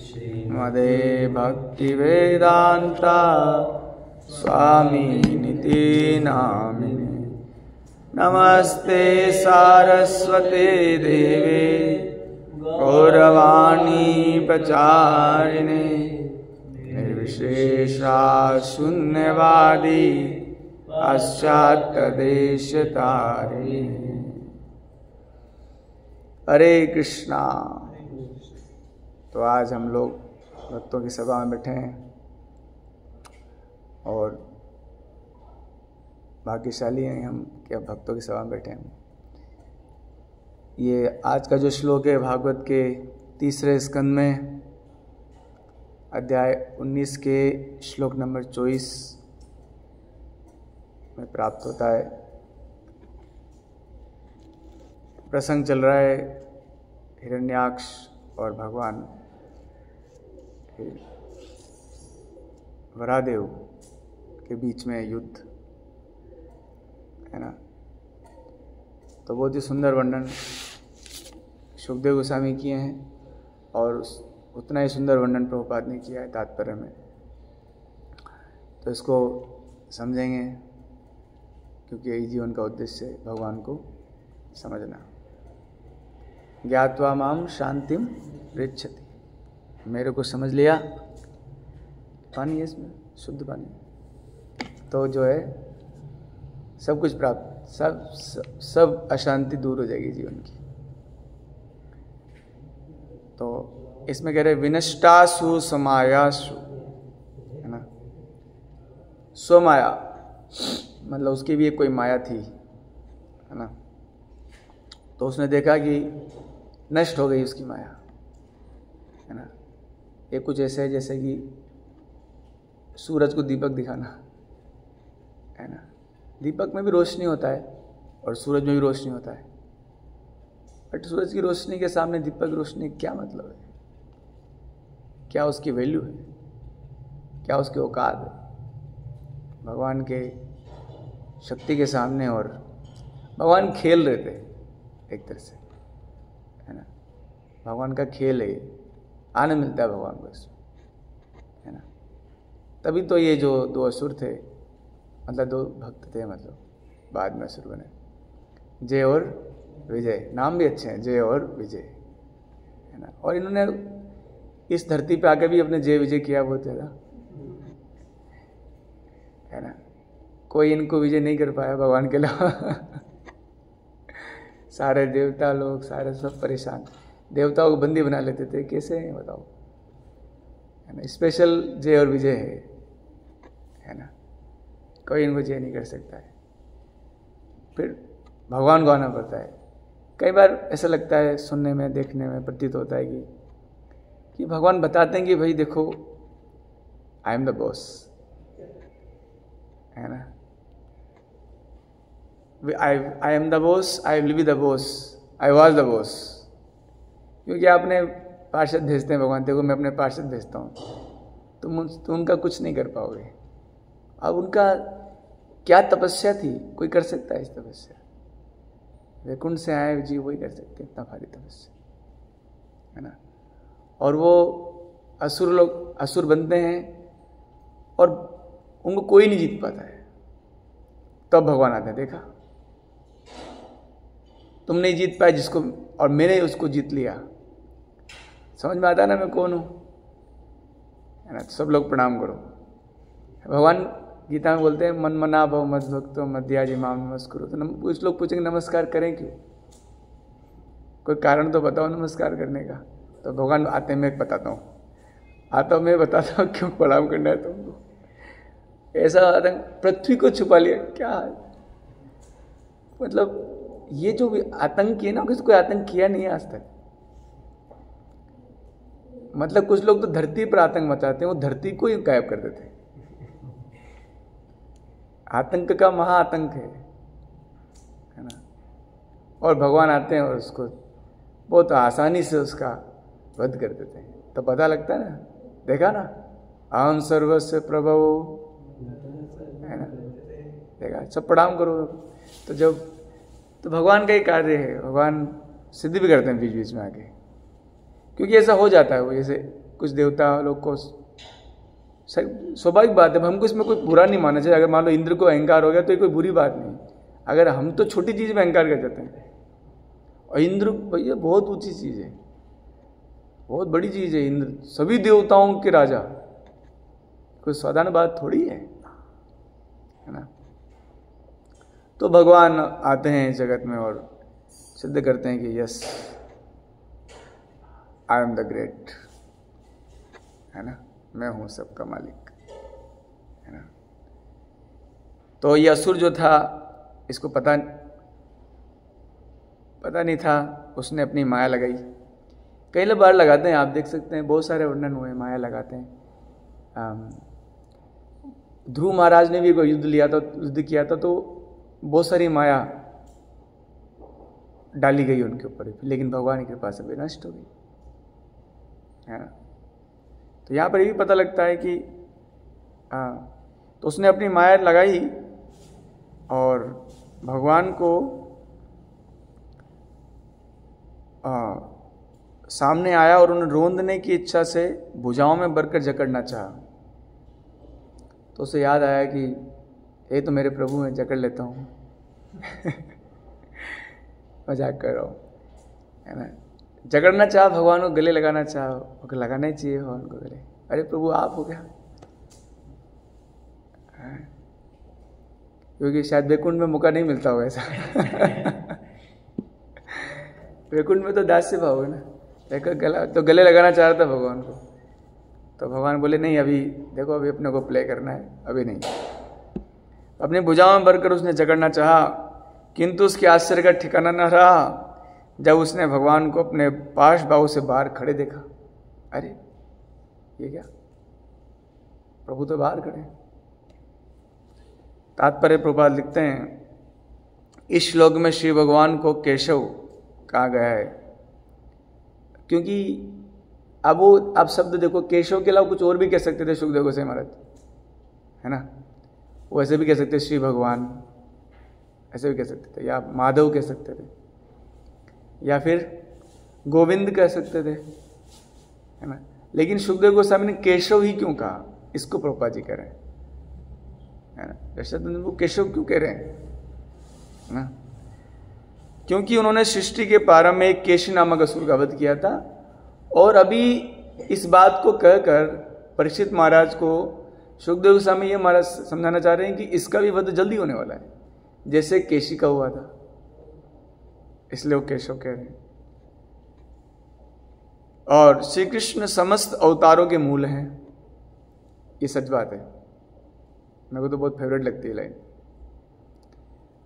मदे भक्तिवेदान्ता स्वामिनिति नामिने। नमस्ते सारस्वते देवे गौरवाणी प्रचारिणे निर्विशेषा शून्यवादी पाश्चात्यदेशतारिणे। हरे कृष्णा। तो आज हम लोग भक्तों की सभा में बैठे हैं और भाग्यशाली हैं हम कि अब भक्तों की सभा में बैठे हैं। ये आज का जो श्लोक है भागवत के 3रे स्कंद में अध्याय 19 के श्लोक नंबर 24 में प्राप्त होता है। प्रसंग चल रहा है हिरण्याक्ष और भगवान वरादेव के बीच में युद्ध है ना। तो बहुत ही सुंदर वर्णन सुखदेव गोस्वामी किए हैं और उतना ही सुंदर वर्णन प्रभुपाद ने किया है तात्पर्य में। तो इसको समझेंगे क्योंकि यही जीवन का उद्देश्य है, भगवान को समझना। ज्ञात्वा माम शांतिम पृच्छति। मेरे को समझ लिया, पानी है इसमें, शुद्ध पानी, तो जो है सब कुछ प्राप्त, सब अशांति दूर हो जाएगी जीवन की। तो इसमें कह रहे विनष्टासु समायासु, है ना। स्वमाया मतलब उसकी भी एक कोई माया थी, है ना। तो उसने देखा कि नष्ट हो गई उसकी माया, है ना। ये कुछ ऐसे है जैसे कि सूरज को दीपक दिखाना, है ना। दीपक में भी रोशनी होता है और सूरज में भी रोशनी होता है, बट सूरज की रोशनी के सामने दीपक की रोशनी क्या मतलब है? क्या उसकी वैल्यू है? क्या उसकी औकात है? भगवान के शक्ति के सामने और भगवान खेल रहे थे एक तरह से, है ना। भगवान का खेल है, आनंद मिलता है भगवान को इसमें, है ना। तभी तो ये जो 2 असुर थे, मतलब 2 भक्त थे, मतलब बाद में असुर बने, जय और विजय। नाम भी अच्छे हैं, जय और विजय, है ना। और इन्होंने इस धरती पे आके भी अपने जय विजय किया बहुत ज़्यादा, है ना। कोई इनको विजय नहीं कर पाया भगवान के अलावा। सारे देवता लोग सारे सब परेशान, देवताओं को बंदी बना लेते थे, कैसे है बताओ, है ना। स्पेशल जय और विजय है ना। कोई इनको जय नहीं कर सकता है, फिर भगवान को आना पड़ता है। कई बार ऐसा लगता है, सुनने में देखने में प्रतीत होता है कि भगवान बताते हैं कि भाई देखो आई एम द बॉस, है ना। I am the boss, I will be the boss, I was the boss। क्योंकि आपने पार्षद भेजते हैं भगवान, देखो मैं अपने पार्षद भेजता हूँ, तुम उनका कुछ नहीं कर पाओगे। अब उनका क्या तपस्या थी, कोई कर सकता है इस तपस्या? वैकुंठ से आए जी वही कर सकते, इतना भारी तपस्या, है ना। और वो असुर लोग असुर बनते हैं और उनको कोई नहीं जीत पाता है। तब भगवान आते हैं, देखा तुम नहीं जीत पाए जिसको, और मैंने उसको जीत लिया। समझ में आता है ना मैं कौन हूँ, है ना। तो सब लोग प्रणाम करो। भगवान गीता में बोलते हैं मन मना भव मद भक्तो मध्याजी माम नमस्कुरु। तो कुछ लोग पूछेंगे नमस्कार करें क्यों, कोई कारण तो बताओ नमस्कार करने का। तो भगवान आते हैं, मैं बताता हूँ, मैं बताता हूँ क्यों प्रणाम करना है तुमको। ऐसा आतंक पृथ्वी को छुपा लिया क्या, मतलब ये जो आतंक किए ना, किसी कोई आतंक किया नहीं है आज तक। मतलब कुछ लोग तो धरती पर आतंक मचाते हैं, वो धरती को ही गायब कर देते हैं। आतंक का महाआतंक है ना। और भगवान आते हैं और उसको बहुत आसानी से उसका वध कर देते हैं। तो पता लगता है ना, देखा ना, अहम सर्वस्व प्रभव, है ना, देखा। सब प्रणाम करो। तो भगवान का ही कार्य है, भगवान सिद्धि भी करते हैं बीच बीच में आके, क्योंकि ऐसा हो जाता है। वो जैसे कुछ देवता लोग को स्वाभाविक बात है, हमको इसमें कोई बुरा नहीं मानना चाहिए। अगर मान लो इंद्र को अहंकार हो गया तो ये कोई बुरी बात नहीं। अगर हम तो छोटी चीज़ में अहंकार कर जाते हैं, और इंद्र भैया बहुत ऊंची चीज़ है, बहुत बड़ी चीज़ है। इंद्र सभी देवताओं के राजा, कोई साधारण बात थोड़ी है ना। तो भगवान आते हैं इस जगत में और सिद्ध करते हैं कि yes I am the great, है ना, मैं हूं सबका मालिक, है ना। तो ये असुर जो था, इसको पता नहीं था, उसने अपनी माया लगाई। कई बार लगाते हैं, आप देख सकते हैं, बहुत सारे वर्णन हुए माया लगाते हैं। ध्रुव महाराज ने भी कोई युद्ध किया था तो बहुत सारी माया डाली गई उनके ऊपर, लेकिन भगवान की कृपा से वे नष्ट हो गई, है ना। तो यहाँ पर ये भी पता लगता है कि तो उसने अपनी माया लगाई और भगवान को सामने आया और उन्हें रोंदने की इच्छा से भुजाओं में भरकर जकड़ना चाहा। तो उसे याद आया कि ये तो मेरे प्रभु हैं, जकड़ लेता हूँ। मजाक कर रहा हूँ, है ना। जकड़ना चाहा, भगवान को गले लगाना चाहा, लगाना ही चाहिए भगवान को गले। अरे प्रभु आप हो क्या, क्योंकि शायद वैकुंठ में मौका नहीं मिलता हो ऐसा। वैकुंठ में तो दास्य भाव है ना, गला तो गले लगाना चाह रहा था भगवान को। तो भगवान बोले नहीं, अभी देखो, अभी अपने को प्ले करना है, अभी नहीं। अपनी भुजाओं में भरकर उसने जकड़ना चाहा, किंतु उसके आश्चर्य का ठिकाना न रहा जब उसने भगवान को अपने पाश बाहु से बाहर खड़े देखा। अरे ये क्या, प्रभु तो बाहर खड़े। तात्पर्य प्रभुपाद लिखते हैं, इस श्लोक में श्री भगवान को केशव कहा गया है, क्योंकि अब वो आप शब्द देखो, केशव के अलावा कुछ और भी कह सकते थे सुखदेव गोसाई महाराज, है ना। वो ऐसे भी कह सकते श्री भगवान, ऐसे भी कह सकते थे, या माधव कह सकते थे, या फिर गोविंद कह सकते थे, है ना। लेकिन सुखदेव गोस्वामी ने केशव ही क्यों कहा, इसको प्रभुपाद जी कह रहे हैं, है ना। वो केशव क्यों कह रहे हैं, है ना, क्योंकि उन्होंने सृष्टि के प्रारंभ में एक केशी नामक असुर का वध किया था। और अभी इस बात को कहकर परीक्षित महाराज को सुखदेव गोस्वामी ये महाराज समझाना चाह रहे हैं कि इसका भी वध जल्दी होने वाला है, जैसे केशी का हुआ था, इसलिए वो केशव कह रहे हैं। और श्री कृष्ण समस्त अवतारों के मूल हैं, ये सच बात है। मेरे को तो बहुत फेवरेट लगती है लाइन।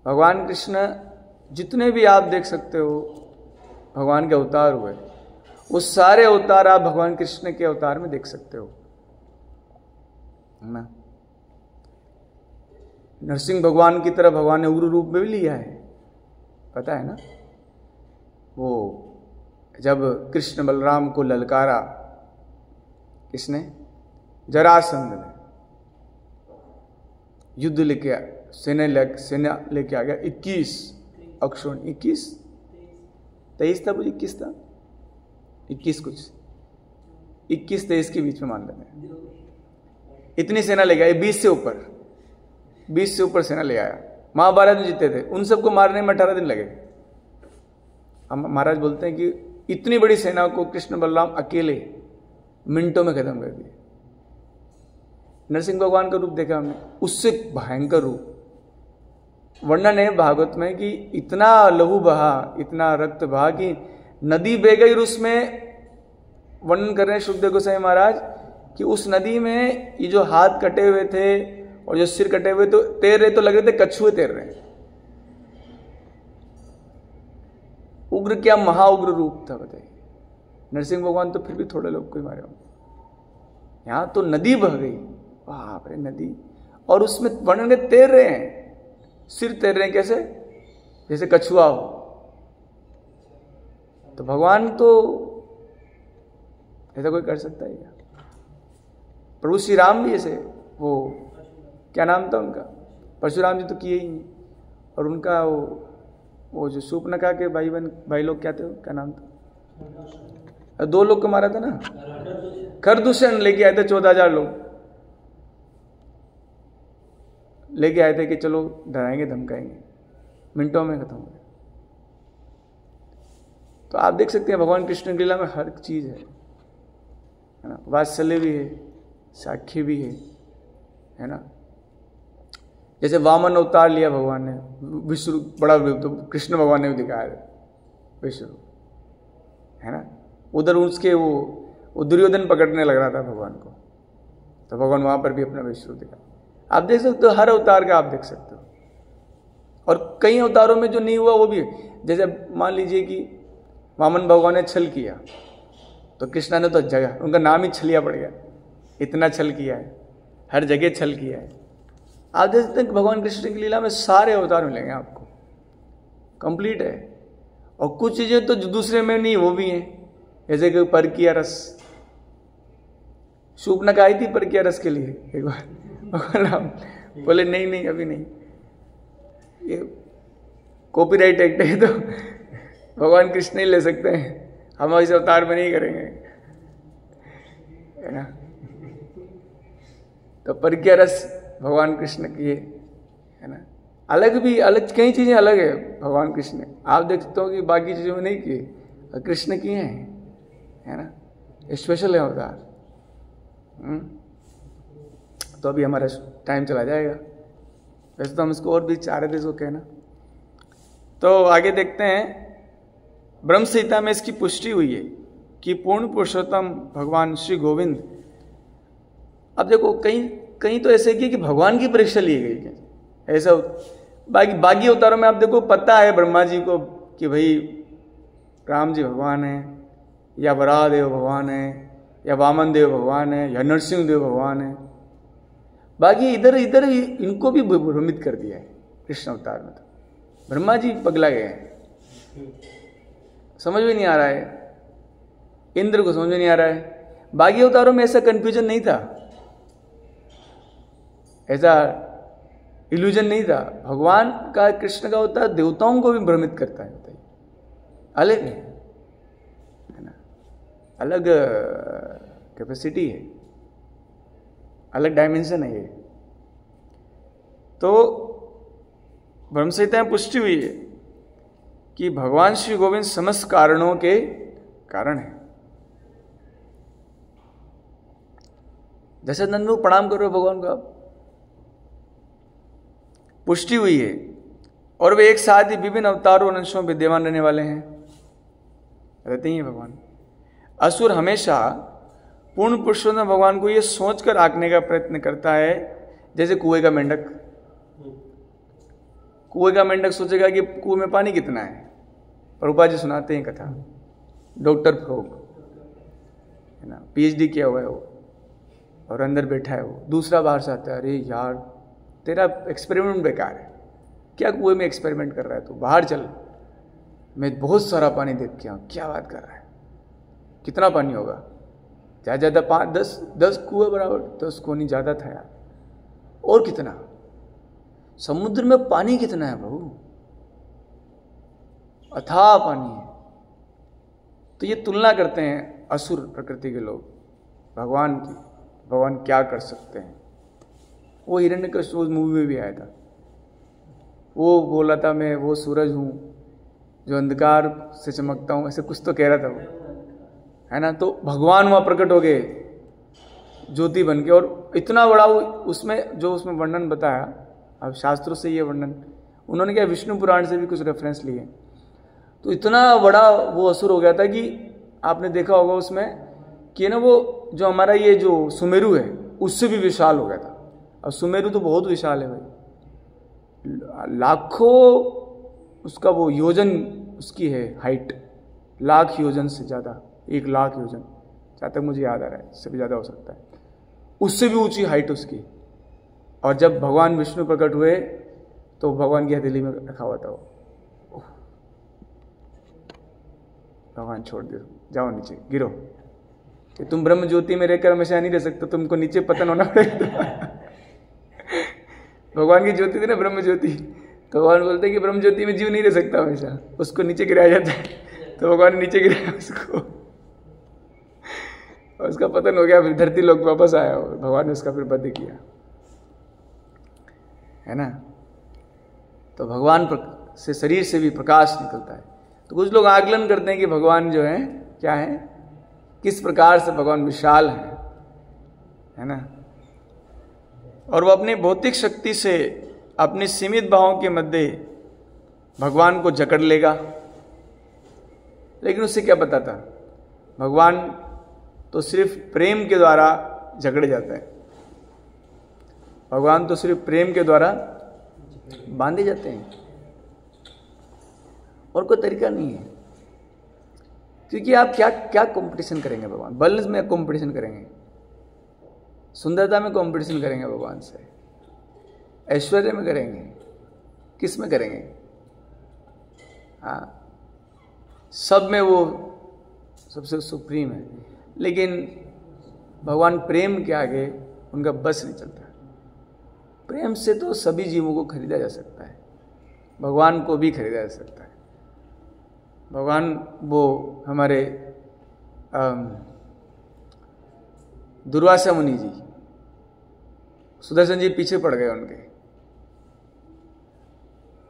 भगवान कृष्ण जितने भी आप देख सकते हो भगवान के अवतार हुए, वो सारे अवतार आप भगवान कृष्ण के अवतार में देख सकते हो, है ना। नरसिंह भगवान की तरह भगवान ने उग्र रूप में भी लिया है, पता है ना। वो जब कृष्ण बलराम को ललकारा, किसने, जरासंध ने, युद्ध लेके सेना लेके आ गया। 21 अक्षोण, 23 था, मुझे 21 था, 21 कुछ 21-23 के बीच में मान लेते हैं। इतनी सेना ले गया, 20 से ऊपर सेना ले आया। महाभारत में जीते थे, उन सबको मारने में 18 दिन लगे। हम महाराज बोलते हैं कि इतनी बड़ी सेना को कृष्ण बलराम अकेले मिनटों में खत्म कर दिए। नरसिंह भगवान का रूप देखा हमने, उससे भयंकर रूप। वर्णन है भागवत में कि इतना लहू बहा, इतना रक्त बहा कि नदी बह गई। और उसमें वर्णन कर रहे हैं सुखदेव गोसाई महाराज कि उस नदी में ये जो हाथ कटे हुए थे और जो सिर कटे हुए तो तैर रहे, तो लग रहे थे कछुए तैर रहे हैं। उग्र, क्या महाउग्र रूप था बताइए। नरसिंह भगवान तो फिर भी थोड़े लोग को ही मारे होंगे, यहां तो नदी बह गई, बाप रे नदी। और उसमें वर्णन में तैर रहे हैं, सिर तैर रहे हैं, कैसे, जैसे कछुआ हो। तो भगवान तो ऐसा कोई कर सकता है क्या? प्रभु श्री राम भी ऐसे, वो क्या नाम था उनका, परशुराम जी तो किए ही नहीं। और उनका वो जो शूर्पणखा के भाई लोग क्या थे, क्या नाम था, 2 लोग को मारा था ना, खरदूषण लेके आए थे 14,000 लोग लेके आए थे कि चलो डराएंगे धमकाएंगे, मिनटों में खत्म हो गया। तो आप देख सकते हैं भगवान कृष्ण की लीला में हर चीज है ना। वात्सल्य भी है, साख्य भी है ना। जैसे वामन अवतार लिया भगवान ने, विश्व बड़ा तो कृष्ण भगवान ने भी दिखाया विश्व, है ना। उधर उसके वो दुर्योधन पकड़ने लग रहा था भगवान को, तो भगवान वहां पर भी अपना विश्व दिखा। आप देख सकते हो हर अवतार का आप देख सकते हो। और कई अवतारों में जो नहीं हुआ वो भी है। जैसे मान लीजिए कि वामन भगवान ने छल किया, तो कृष्णा ने तो जगह उनका नाम ही छलिया पड़ गया, इतना छल किया है, हर जगह छल किया है। आप देख सकते हैं कि भगवान कृष्ण की लीला में सारे अवतार मिलेंगे आपको, कंप्लीट है। और कुछ चीजें तो जो दूसरे में नहीं वो भी हैं, जैसे कि परकीय रस। शूर्पणखा आई थी परकीय रस के लिए एक बार, भगवान राम बोले नहीं अभी नहीं, ये कॉपीराइट एक्ट है, तो भगवान कृष्ण ही ले सकते हैं, हम इस अवतार में नहीं करेंगे, है ना। तो परकीय रस भगवान कृष्ण की है ना। अलग कई चीजें अलग है भगवान कृष्ण ने, आप देख सकते हो कि बाकी चीजों में नहीं किए, कृष्ण किए हैं, है ना। स्पेशल है अवतार। तो अभी हमारा टाइम चला जाएगा, वैसे तो हम इसको और भी चाह रहे थे इसको कहना। तो आगे देखते हैं, ब्रह्म संहिता में इसकी पुष्टि हुई है कि पूर्ण पुरुषोत्तम भगवान श्री गोविंद। अब देखो कहीं तो ऐसे किया कि भगवान की परीक्षा ली गई है, ऐसा। बाकी अवतारों में आप देखो पता है ब्रह्मा जी को कि भाई राम जी भगवान है, या वराह देव भगवान है, या वामन देव भगवान है, या नरसिंह देव भगवान है। बाकी इधर इनको भी भ्रमित कर दिया है कृष्ण अवतार में। तो ब्रह्मा जी पगला गए हैं, समझ में नहीं आ रहा है, इंद्र को समझ में नहीं आ रहा है। बाकी अवतारों में ऐसा कंफ्यूजन नहीं था, ऐसा इल्यूजन नहीं था। भगवान का कृष्ण का अवतार देवताओं को भी भ्रमित करता है, अलग है ना, अलग कैपेसिटी है, अलग डायमेंशन है ये। तो ब्रह्म संहिता में पुष्टि हुई है कि भगवान श्री गोविंद समस्त कारणों के कारण है। जैसे नंदू प्रणाम करो भगवान को, आप पुष्टि हुई है, और वे एक साथ ही विभिन्न अवतारों और अंशों विद्यमान रहने वाले हैं, रहते ही हैं भगवान। असुर हमेशा पूर्ण पुरुषोत्तम भगवान को यह सोचकर आंकने का प्रयत्न करता है, जैसे कुएं का मेंढक सोचेगा कि कुएं में पानी कितना है। प्रभुपाद जी सुनाते हैं कथा, डॉक्टर फ्रॉग है ना, PhD किया हुआ है वो, और अंदर बैठा है वो, दूसरा बाहर से आता है, अरे यार तेरा एक्सपेरिमेंट बेकार है, क्या कुएं में एक्सपेरिमेंट कर रहा है तू, बाहर चल, मैं बहुत सारा पानी देख के आऊँ। क्या बात कर रहा है, कितना पानी होगा, ज़्यादा 5-10 कुएं बराबर, 10 को नहीं ज़्यादा था यार, और कितना, समुद्र में पानी कितना है प्रभु, अथाह पानी है। तो ये तुलना करते हैं असुर प्रकृति के लोग भगवान की, भगवान क्या कर सकते हैं। वो हिरण्यकश्यप मूवी में भी आया था, वो बोला था मैं वो सूरज हूँ जो अंधकार से चमकता हूँ, ऐसे कुछ तो कह रहा था वो, है ना। तो भगवान वहाँ प्रकट हो गए ज्योति बन के, और इतना बड़ा वो उसमें जो उसमें वर्णन बताया, अब शास्त्रों से ये वर्णन उन्होंने क्या विष्णु पुराण से भी कुछ रेफरेंस लिए, तो इतना बड़ा वो असुर हो गया था कि आपने देखा होगा उसमें कि ना वो जो हमारा ये जो सुमेरु है उससे भी विशाल हो गया था। और सुमेरु तो बहुत विशाल है भाई, लाखों उसका वो योजन उसकी है हाइट, लाख योजन से ज़्यादा, 1 लाख योजन जहाँ तक मुझे याद आ रहा है, इससे भी ज़्यादा हो सकता है, उससे भी ऊंची हाइट उसकी। और जब भगवान विष्णु प्रकट हुए तो भगवान की हथेली में रखा हुआ था वो, भगवान छोड़ दो, जाओ नीचे गिरो, कि तुम ब्रह्म ज्योति में रहकर हमेशा नहीं रह सकते, तुमको नीचे पतन होना पड़ेगा। भगवान की ज्योति थी ना ब्रह्म ज्योति, तो भगवान बोलते हैं कि ब्रह्म ज्योति में जीव नहीं रह सकता हमेशा, उसको नीचे गिराया जाता है, तो भगवान ने नीचे गिराया उसको, और उसका पतन हो गया, फिर धरती लोक वापस आया और भगवान ने उसका फिर वध किया, है ना। तो भगवान से शरीर से भी प्रकाश निकलता है। तो कुछ लोग आकलन करते हैं कि भगवान जो है क्या है, किस प्रकार से भगवान विशाल है ना। और वो अपनी भौतिक शक्ति से अपनी सीमित भावों के मध्य भगवान को जकड़ लेगा, लेकिन उससे क्या पता था, भगवान तो सिर्फ प्रेम के द्वारा झगड़े जाते हैं, भगवान तो सिर्फ प्रेम के द्वारा बांधे जाते हैं, और कोई तरीका नहीं है। क्योंकि आप क्या क्या कंपटीशन करेंगे भगवान, बल में कंपटीशन करेंगे, सुंदरता में कंपटीशन करेंगे भगवान से, ऐश्वर्य में करेंगे, किस में करेंगे? हाँ, सब में वो सबसे सुप्रीम है, लेकिन भगवान प्रेम के आगे उनका बस नहीं चलता। प्रेम से तो सभी जीवों को खरीदा जा सकता है, भगवान को भी खरीदा जा सकता है। भगवान वो हमारे दुर्वासा मुनि जी, सुदर्शन जी पीछे पड़ गए उनके,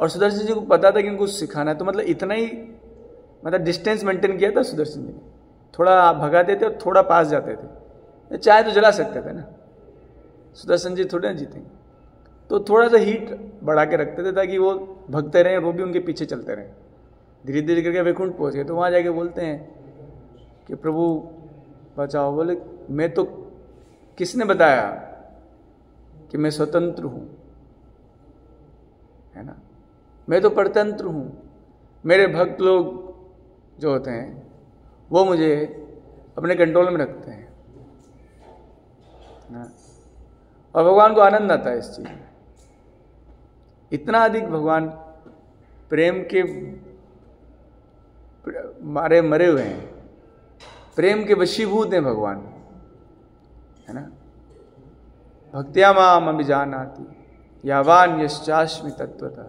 और सुदर्शन जी को पता था कि उनको सिखाना है, तो मतलब इतना ही मतलब डिस्टेंस मेंटेन किया था सुदर्शन जी ने, थोड़ा भगाते थे और थोड़ा पास जाते थे, चाहे तो जला सकते थे ना, सुदर्शन जी थोड़े ना जीतेंगे, तो थोड़ा सा हीट बढ़ा के रखते थे ताकि वो भगते रहें, वो भी उनके पीछे चलते रहें। धीरे धीरे करके वैकुंठ पहुंच गए, तो वहां जाके बोलते हैं कि प्रभु बचाओ। बोले मैं तो, किसने बताया कि मैं स्वतंत्र हूं, है ना, मैं तो परतंत्र हूं, मेरे भक्त लोग जो होते हैं वो मुझे अपने कंट्रोल में रखते हैं ना, और भगवान को आनंद आता है इस चीज में। इतना अधिक भगवान प्रेम के मारे मरे हुए हैं, प्रेम के वशीभूत हैं भगवान, है ना। भक्त्या माम अभिजानाति यावान यश्चास्मि तत्वतः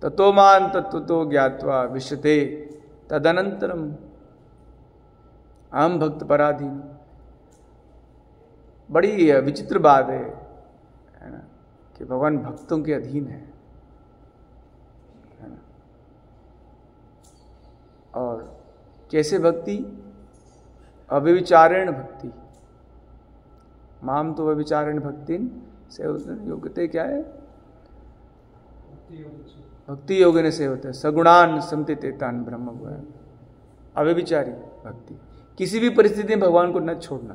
ततो मां तत्वतो ज्ञात्वा विशते तदनंतरम अहम भक्त पराधीन। बड़ी विचित्र बात है ना, कि भगवान भक्तों के अधीन है ना। और कैसे भक्ति? अव्यभिचारेण भक्ति, माम तो व्यभिचारेण भक्तिन से योग्यते क्या है? भक्ति योग ने से होते हैं सगुणान समतितेतान ब्रह्म गुण। अव्यभिचारी भक्ति, किसी भी परिस्थिति में भगवान को न छोड़ना।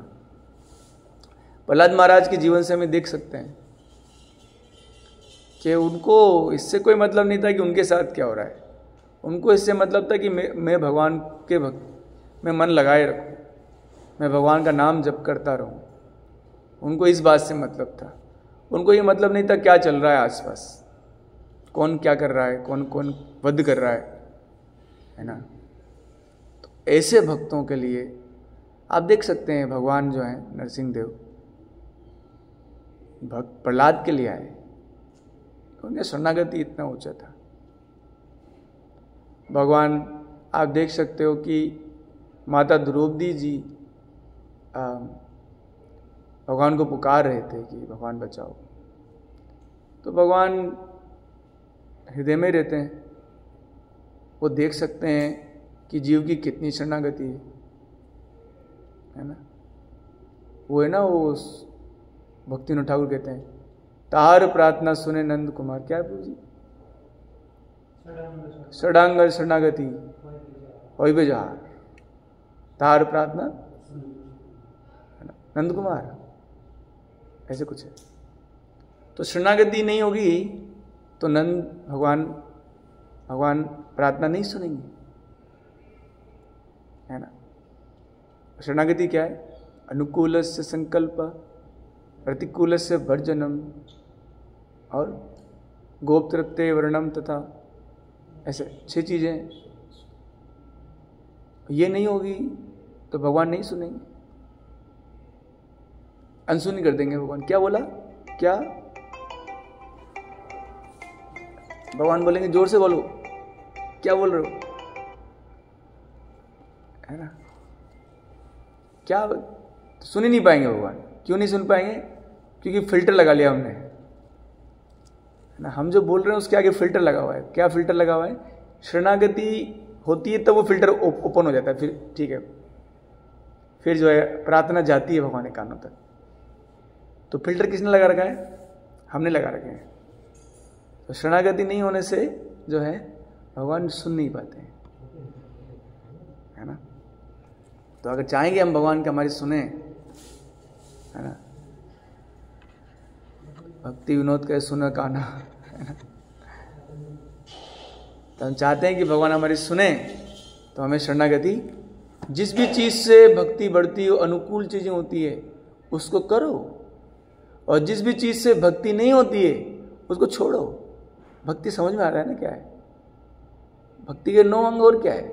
प्रहलाद महाराज के जीवन से हमें देख सकते हैं कि उनको इससे कोई मतलब नहीं था कि उनके साथ क्या हो रहा है, उनको इससे मतलब था कि मैं भगवान के भक्त में मन लगाए रखूं, मैं भगवान का नाम जप करता रहूं। उनको इस बात से मतलब था, उनको ये मतलब नहीं था क्या चल रहा है आसपास, कौन क्या कर रहा है, कौन कौन वध कर रहा है ना। तो ऐसे भक्तों के लिए आप देख सकते हैं भगवान जो है नरसिंह देव भक्त प्रहलाद के लिए आए, उनका शरणागति इतना ऊंचा था। भगवान आप देख सकते हो कि माता द्रौपदी जी भगवान को पुकार रहे थे कि भगवान बचाओ, तो भगवान हृदय में रहते हैं, वो देख सकते हैं कि जीव की कितनी शरणागति है ना। वो है ना, वो भक्तिनाथ ठाकुर कहते हैं तार प्रार्थना सुने नंद कुमार, क्या है प्रभु जी? षडांग शरणागति होई बेजार, तार प्रार्थना नंद कुमार, ऐसे कुछ है। तो शरणागति नहीं होगी तो नंद भगवान प्रार्थना नहीं सुनेंगे, है ना। शरणागति क्या है? अनुकूल से संकल्प, प्रतिकूल से वर्जनम और गोप्तृप्ते वर्णम तथा, ऐसे 6 चीजें। ये नहीं होगी तो भगवान नहीं सुनेंगे, अनसुनी कर देंगे भगवान। क्या बोला? क्या भगवान बोलेंगे? जोर से बोलो, क्या बोल रहे हो, है ना। क्या तो सुन ही नहीं पाएंगे भगवान। क्यों नहीं सुन पाएंगे? क्योंकि फिल्टर लगा लिया हमने, है ना। हम जो बोल रहे हैं उसके आगे फिल्टर लगा हुआ है। क्या फिल्टर लगा हुआ है? शरणागति होती है तो वो फिल्टर ओपन हो जाता है, फिर ठीक है, फिर जो है प्रार्थना जाती है भगवान के कानों तक। तो फिल्टर किसने लगा रखा है? हमने लगा रखे हैं। तो शरणागति नहीं होने से जो है भगवान सुन नहीं पाते हैं, है ना। तो अगर चाहेंगे हम भगवान की हमारी सुने, है ना, भक्ति विनोद के सुने काना, है ना, तो हम चाहते हैं कि भगवान हमारी सुने, तो हमें शरणागति, जिस भी चीज से भक्ति बढ़ती हो, अनुकूल चीजें होती है उसको करो, और जिस भी चीज से भक्ति नहीं होती है उसको छोड़ो। भक्ति समझ में आ रहा है ना क्या है? भक्ति के 9 अंग और क्या है?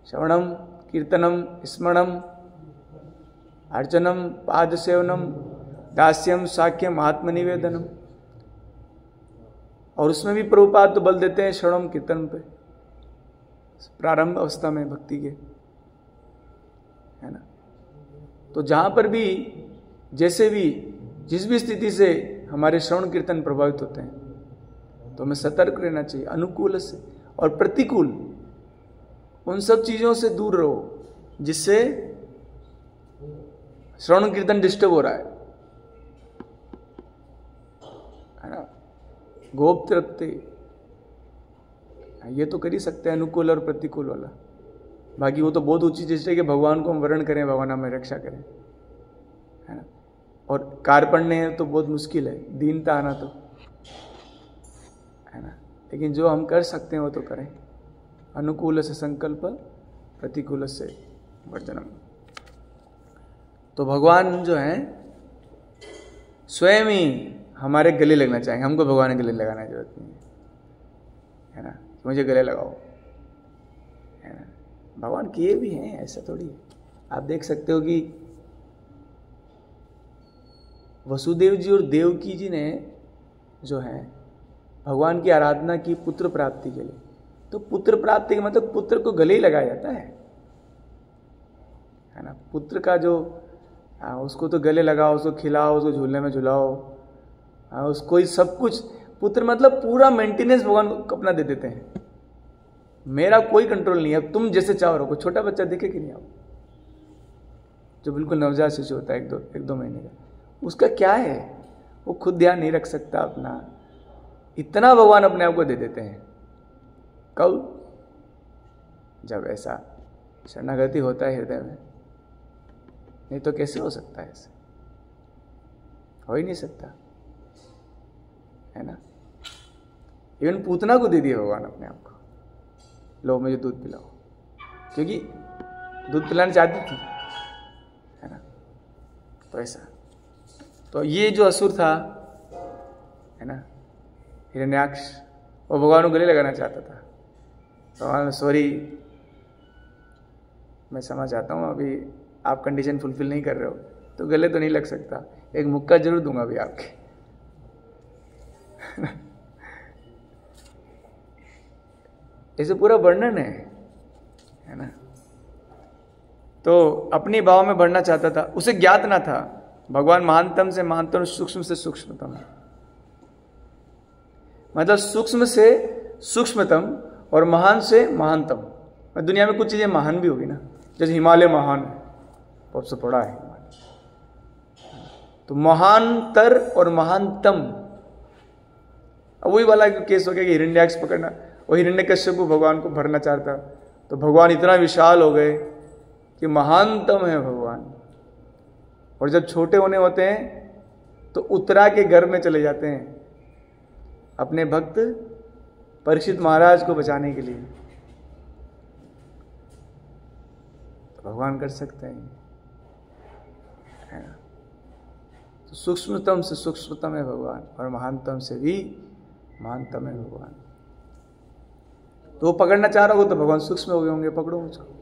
श्रवणम, कीर्तनम, स्मरणम, अर्चनम, पाद सेवनम, दास्यम, साख्यम, आत्मनिवेदनम। और उसमें भी प्रभुपाद तो बल देते हैं श्रवणम कीर्तन पे, प्रारंभ अवस्था में भक्ति के, है ना। तो जहां पर भी जैसे भी जिस भी स्थिति से हमारे श्रवण कीर्तन प्रभावित होते हैं तो हमें सतर्क रहना चाहिए। अनुकूल से और प्रतिकूल उन सब चीजों से दूर रहो जिससे श्रवण कीर्तन डिस्टर्ब हो रहा है ना। गोप तृप्ति ये तो कर ही सकते हैं, अनुकूल और प्रतिकूल वाला। बाकी वो तो बहुत ऊंची चीज है कि भगवान को हम वर्ण करें, भगवान हमें रक्षा करें, है ना। और कार्पण्य तो बहुत मुश्किल है, दीनता आना तो, है ना। लेकिन जो हम कर सकते हैं वो तो करें। अनुकूल से संकल्प, प्रतिकूल से वर्जनम। तो भगवान जो है स्वयं ही हमारे गले लगना चाहेंगे। हमको भगवान के गले लगाने की जरूरत नहीं है ना, मुझे गले लगाओ, है ना। भगवान किए भी हैं, ऐसा थोड़ी है। आप देख सकते हो कि वसुदेव जी और देवकी जी ने जो है भगवान की आराधना की पुत्र प्राप्ति के लिए। तो पुत्र प्राप्ति का मतलब पुत्र को गले ही लगाया जाता है ना। पुत्र का जो उसको तो गले लगाओ, उसको खिलाओ, उसको झूलने में झुलाओ, उसको ही सब कुछ। पुत्र मतलब पूरा मेंटेनेंस भगवान को अपना दे देते हैं। मेरा कोई कंट्रोल नहीं है, अब तुम जैसे चाहो रखो। छोटा बच्चा देखे कि नहीं आप, जो बिल्कुल नवजात शिशु होता है, एक दो महीने का, उसका क्या है, वो खुद ध्यान नहीं रख सकता अपना। इतना भगवान अपने आप को दे देते हैं। कब? जब ऐसा शरणागति होता है हृदय में, नहीं तो कैसे हो सकता है? ऐसे हो ही नहीं सकता, है ना। इवन पूतना को दे दिया भगवान अपने आप को, लो मुझे दूध पिलाओ, क्योंकि दूध पिलाना चाहती थी, है ना। तो ऐसा, तो ये जो असुर था, है ना, हिरण्याक्ष, वो भगवान को गले लगाना चाहता था। भगवान सॉरी, मैं समझ आता हूँ अभी आप कंडीशन फुलफिल नहीं कर रहे हो, तो गले तो नहीं लग सकता, एक मुक्का जरूर दूंगा अभी आपके। ऐसे पूरा वर्णन है ना। तो अपने भाव में बढ़ना चाहता था, उसे ज्ञात ना था भगवान महानतम से महानतम, सूक्ष्म से सूक्ष्मतम, मतलब सूक्ष्म से सूक्ष्मतम और महान से महानतम। दुनिया में कुछ चीजें महान भी होगी ना, जैसे हिमालय महान है, बहुत से पढ़ा है। तो महानतर और महानतम, अब वही वाला केस हो गया कि हिरण्याक्ष पकड़ना, वो हिरण्यकश्यप को भगवान को भरना चाहता, तो भगवान इतना विशाल हो गए कि महानतम है भगवान। और जब छोटे होने होते हैं तो उत्तरा के घर में चले जाते हैं अपने भक्त परीक्षित महाराज को बचाने के लिए। तो भगवान कर सकते हैं, है ना। तो सूक्ष्मतम से सूक्ष्मतम है भगवान, और महानतम से भी महानतम है भगवान। तो वो पकड़ना चाह रहा हो तो भगवान सूक्ष्म हो गए होंगे, पकड़ो मुझको।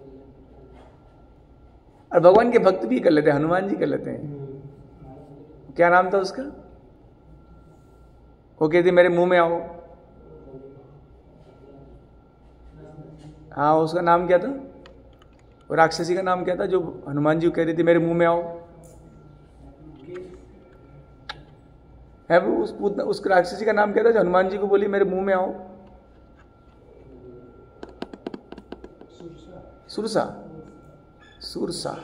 और भगवान के भक्त भी कर लेते हैं, हनुमान जी कर लेते हैं। क्या नाम था उसका? वो कहती मेरे मुंह में आओ। हाँ, उसका नाम क्या था? और राक्षसी का नाम क्या था जो हनुमान जी को कह रही थी मेरे मुंह में आओ? है वो उस राक्षसी का नाम क्या था जो हनुमान जी को बोली मेरे मुंह में आओ? सुरसा। सुरसा,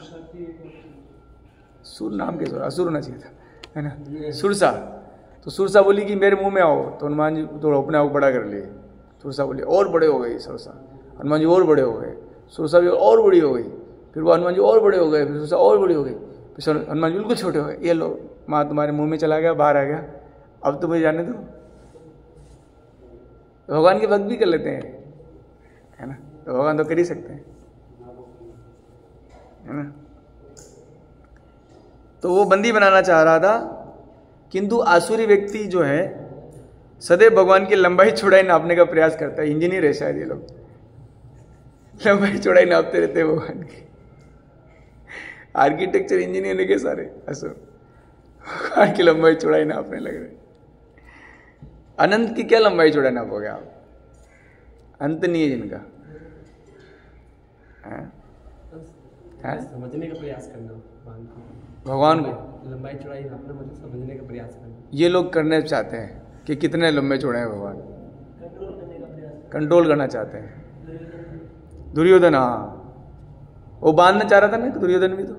सुर नाम के असुर होना चाहिए था, है ना? सुरसा। तो सुरसा बोली कि मेरे मुंह में आओ, तो हनुमान जी थोड़ा अपने आप बड़ा कर लिए। सुरसा बोली और बड़े हो गए सुरसा, हनुमान जी और बड़े हो गए, सुरसा भी और बड़ी हो गई, फिर वो हनुमान जी और बड़े हो गए, फिर सुरसा और बड़ी हो गई, फिर हनुमान जी बिल्कुल छोटे हो गए। ये लो माँ तुम्हारे मुंह में चला गया, बाहर आ गया, अब तो मुझे जाने दो। भगवान के भक्त भी कर लेते हैं, है ना? तो भगवान तो कर ही सकते हैं, है ना? तो वो बंदी बनाना चाह रहा था, किंतु आसुरी व्यक्ति जो है सदैव भगवान की लंबाई चौड़ाई नापने का प्रयास करता है। इंजीनियर है शायद ये लोग, लंबाई चौड़ाई नापते रहते हैं भगवान की। आर्किटेक्चर इंजीनियर है के सारे असुर भगवान की लंबाई चौड़ाई नापने लग रहे। अनंत की क्या लंबाई चौड़ाई नापोगे आप? अंत नहीं है जिनका। समझने का प्रयास करना भगवान को, लंबाई चौड़ाई नापना मतलब समझने का प्रयास करना। ये लोग करने चाहते हैं कि कितने लंबे चौड़े हैं भगवान, कंट्रोल करना चाहते हैं। दुर्योधन, हाँ वो बांधना चाह रहा था ना, दुर्योधन भी तो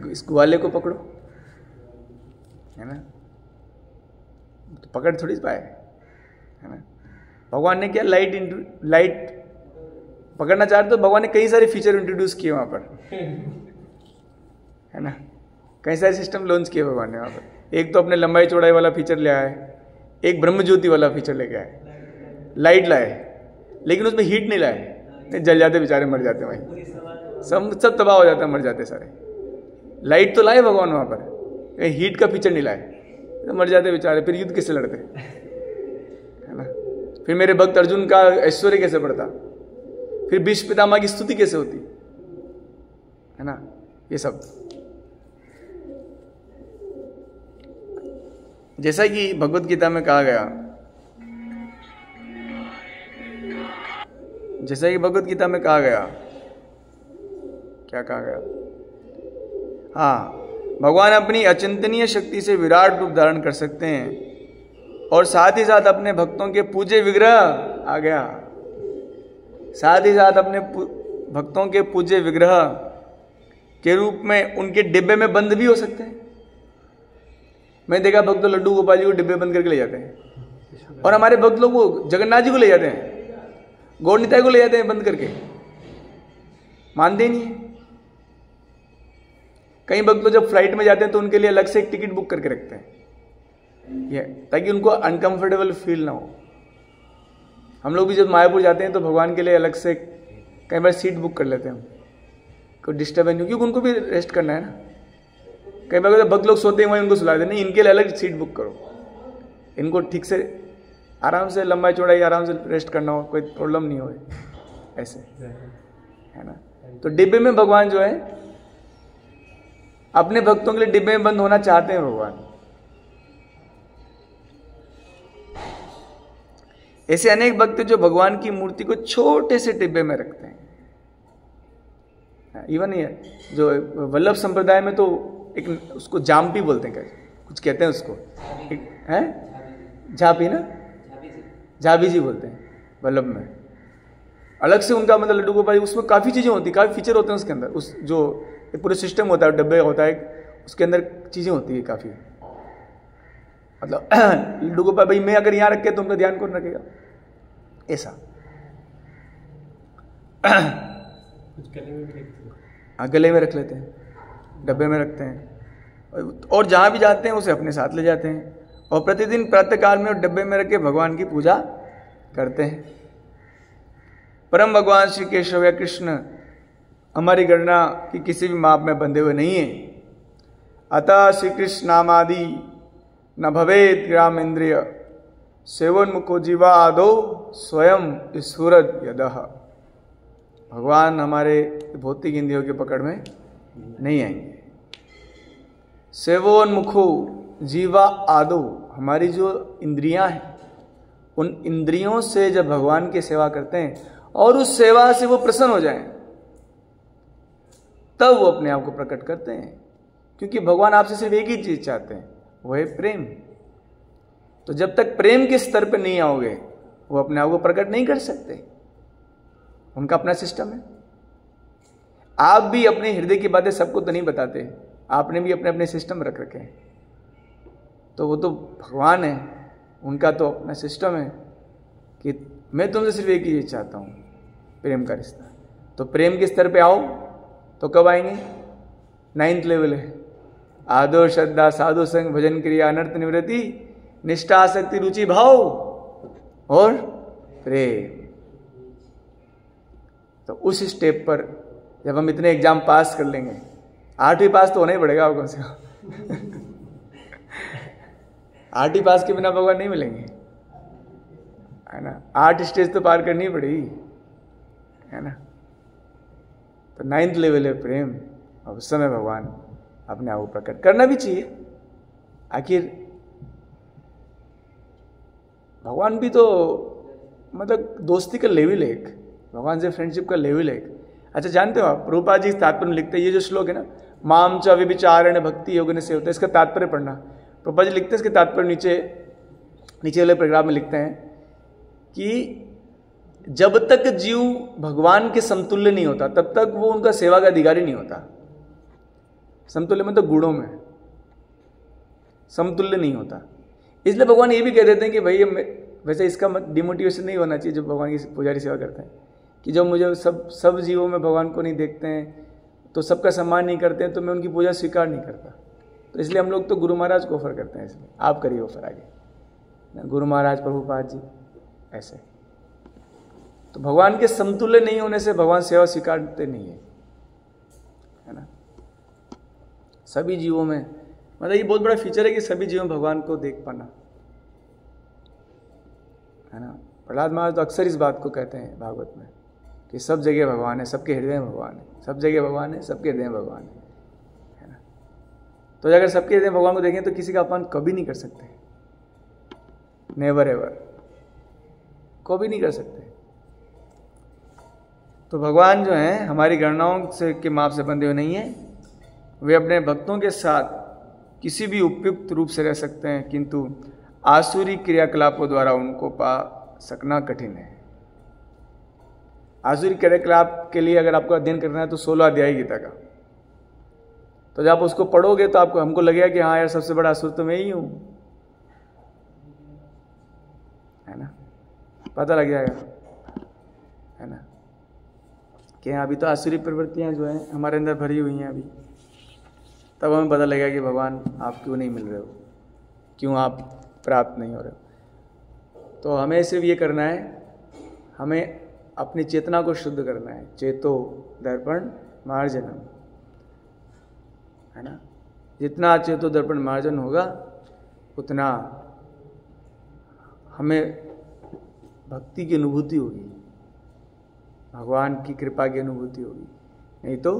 इस ग्वाले को पकड़ो, है ना? तो पकड़ थोड़ी पाए, है ना? भगवान ने क्या लाइट पकड़ना चाह रहे, तो भगवान ने कई सारे फीचर इंट्रोड्यूस किए वहां पर, है ना? कई सारे सिस्टम लॉन्च किए भगवान ने वहां पर। एक तो अपने लंबाई चौड़ाई वाला फीचर ले आए, एक ब्रह्म ज्योति वाला फीचर लेके आए, लाइट लाए, लेकिन उसमें हीट नहीं लाए, जल जाते बेचारे, मर जाते वहीं, सब तबाह हो जाता, मर जाते सारे। लाइट तो लाए भगवान वहां पर, हीट का फीचर नहीं लाए, तो मर जाते बेचारे, फिर युद्ध कैसे लड़ते, है ना? फिर मेरे भक्त अर्जुन का ऐश्वर्य कैसे बढ़ता, फिर भीष्म पितामह की स्तुति कैसे होती, है ना? ये सब जैसा कि भगवत गीता में कहा गया, जैसा कि भगवत गीता में कहा गया, क्या कहा गया? हाँ, भगवान अपनी अचिंतनीय शक्ति से विराट रूप धारण कर सकते हैं और साथ ही साथ अपने भक्तों के पूज्य विग्रह, आ गया, साथ ही साथ अपने भक्तों के पूज्य विग्रह के रूप में उनके डिब्बे में बंद भी हो सकते हैं। मैं देखा भक्त लड्डू गोपाल जी को डिब्बे बंद करके ले जाते हैं, और हमारे भक्त लोग वो जगन्नाथ जी को ले जाते हैं, गौर निताई को ले जाते हैं बंद करके, मानते ही नहीं है। कई भक्त लोग जब फ्लाइट में जाते हैं तो उनके लिए अलग से एक टिकट बुक करके रखते हैं, ये ताकि उनको अनकंफर्टेबल फील ना हो। हम लोग भी जब मायापुर जाते हैं तो भगवान के लिए अलग से कई बार सीट बुक कर लेते हैं हम, कोई डिस्टर्बेंस नहीं, क्योंकि उनको भी रेस्ट करना है ना। कई बार भक्त लोग सोते हैं वहीं उनको सुला देते, नहीं इनके लिए अलग सीट बुक करो, इनको ठीक से आराम से लंबाई चौड़ाई आराम से रेस्ट करना हो, कोई प्रॉब्लम नहीं हो, ऐसे, है ना? तो डिब्बे में भगवान जो है अपने भक्तों के लिए डिब्बे में बंद होना चाहते हैं भगवान। ऐसे अनेक भक्त जो भगवान की मूर्ति को छोटे से डिब्बे में रखते हैं। इवन ये जो वल्लभ संप्रदाय में तो एक उसको जाम्पी बोलते हैं, क्या कुछ कहते हैं उसको, है झापी ना, झाबी जी बोलते हैं वल्लभ में। अलग से उनका मतलब लड्डू गोपाल, उसमें काफ़ी चीज़ें होती, काफ़ी फीचर होते हैं उसके अंदर, उस जो पूरे सिस्टम होता है, डब्बे होता है, उसके अंदर चीज़ें होती है काफ़ी, मतलब लड्डू गोपाल भाई मैं अगर यहाँ रखे तो उनका ध्यान कौन रखेगा, ऐसा। गले में रख लेते हैं, डब्बे में रखते हैं, और जहाँ भी जाते हैं उसे अपने साथ ले जाते हैं, और प्रतिदिन प्रातःकाल में डब्बे में रख के भगवान की पूजा करते हैं। परम भगवान श्री केशव या कृष्ण हमारी गणना की किसी भी माप में बंधे हुए नहीं है। अतः श्री कृष्ण नामादि न भवेत ग्राम इंद्रिय सेवन मुखो जीवा आदो स्वयं स्फुरद यदः। भगवान हमारे भौतिक इंद्रियों की पकड़ में नहीं आएंगे। सेवोन्मुखो जीवा आदो, हमारी जो इंद्रियां हैं उन इंद्रियों से जब भगवान की सेवा करते हैं और उस सेवा से वो प्रसन्न हो जाएं, तब वो अपने आप को प्रकट करते हैं, क्योंकि भगवान आपसे सिर्फ एक ही चीज चाहते हैं, वो है प्रेम। तो जब तक प्रेम के स्तर पे नहीं आओगे वो अपने आप को प्रकट नहीं कर सकते, उनका अपना सिस्टम है। आप भी अपने हृदय की बातें सबको तो नहीं बताते, आपने भी अपने अपने सिस्टम रख रखे हैं। तो वो तो भगवान है, उनका तो अपना सिस्टम है कि मैं तुमसे सिर्फ एक ही चीज चाहता हूं, प्रेम का रिश्ता। तो प्रेम के स्तर पे आओ तो कब आएंगे? 9th लेवल है, आदर श्रद्धा साधु संग भजन क्रिया अनर्थ निवृत्ति निष्ठा आसक्ति रुचि भाव और प्रेम। तो उस स्टेप पर जब हम इतने एग्जाम पास कर लेंगे, 8वीं पास तो होना ही पड़ेगा कम से कम 8वीं पास के बिना भगवान नहीं मिलेंगे, है ना। 8 स्टेज तो पार करनी पड़ेगी, है ना। तो 9th लेवल है प्रेम, और उस समय भगवान अपने आप को प्रकट करना भी चाहिए। आखिर भगवान भी तो मतलब दोस्ती का लेवल है, एक भगवान से फ्रेंडशिप का लेवल है एक। अच्छा, जानते हो आप प्रभुपाद जी तात्पर्य लिखते हैं, ये जो श्लोक है ना, माम च अविचारण भक्ति योग से होता है, इसका तात्पर्य पढ़ना। प्रभुपाद जी लिखते हैं इसके तात्पर्य नीचे वाले पैराग्राफ में लिखते हैं कि जब तक जीव भगवान के समतुल्य नहीं होता तब तक वो उनका सेवा का अधिकारी नहीं होता। समतुल्य मतलब गुणों में समतुल्य नहीं होता। इसलिए भगवान ये भी कह देते हैं कि भाई वैसे इसका डिमोटिवेशन नहीं होना चाहिए जो भगवान की पुजारी सेवा करते हैं, कि जब मुझे सब जीवों में भगवान को नहीं देखते हैं, तो सबका सम्मान नहीं करते हैं, तो मैं उनकी पूजा स्वीकार नहीं करता। तो इसलिए हम लोग तो गुरु महाराज को ऑफर करते हैं, इसलिए आप करिए ऑफर आगे, गुरु महाराज प्रभुपाद जी ऐसे। तो भगवान के समतुल्य नहीं होने से भगवान सेवा स्वीकारते नहीं है ना। सभी जीवों में मतलब ये बहुत बड़ा फीचर है कि सभी जीवों में भगवान को देख पाना, है ना। प्रहलाद महाराज तो अक्सर इस बात को कहते हैं भागवत में कि सब जगह भगवान है, सबके हृदय में भगवान है, सब जगह भगवान है, सबके हृदय में भगवान है ना। तो अगर सबके हृदय में भगवान को देखें तो किसी का अपमान कभी नहीं कर सकते, नेवर एवर, कभी नहीं कर सकते। तो भगवान जो है हमारी गणनाओं से के माप से बंधे हुए नहीं है, वे अपने भक्तों के साथ किसी भी उपयुक्त रूप से रह सकते हैं, किंतु आसुरी क्रियाकलापों द्वारा उनको पा सकना कठिन है। आसुरी क्रियाकलाप के लिए अगर आपको अध्ययन करना है तो 16 अध्याय गीता का, तो जब आप उसको पढ़ोगे तो आपको हमको लगेगा कि हाँ यार सबसे बड़ा असुर तो मैं ही हूं, है ना, पता लग जाएगा, है ना, कि अभी तो आसुरी प्रवृत्तियां जो हैं हमारे अंदर भरी हुई हैं अभी। तब हमें पता लगेगा कि भगवान आप क्यों नहीं मिल रहे हो, क्यों आप प्राप्त नहीं हो रहे हो। तो हमें सिर्फ ये करना है, हमें अपनी चेतना को शुद्ध करना है। चेतो दर्पण मार्जनम, है ना। जितना चेतो दर्पण मार्जन होगा उतना हमें भक्ति की अनुभूति होगी, भगवान की कृपा की अनुभूति होगी, नहीं तो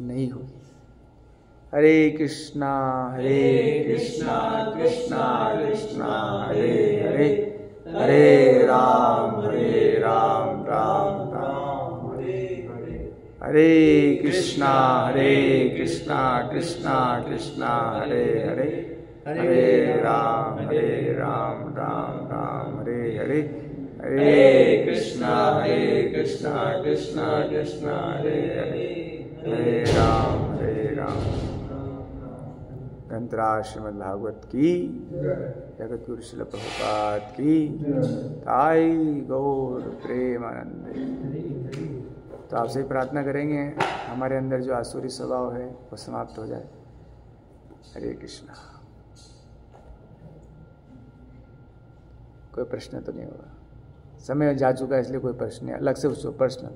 नहीं होगी। हरे कृष्णा कृष्णा कृष्णा हरे हरे, हरे राम राम राम हरे हरे, हरे कृष्णा कृष्णा कृष्णा हरे हरे, हरे राम राम राम हरे हरे, हरे कृष्णा कृष्णा हरे हरे, हरे राम ग्रंथराज श्रीमद् भागवत की, जगत गुरु श्रील प्रभुपाद की, ताई गौर प्रेमानंद। तो आपसे ही प्रार्थना करेंगे हमारे अंदर जो आसुरी स्वभाव है वो समाप्त हो जाए। हरे कृष्णा। कोई प्रश्न तो नहीं होगा, समय जा चुका है इसलिए कोई प्रश्न नहीं, अलग से पूछो पर्सनल।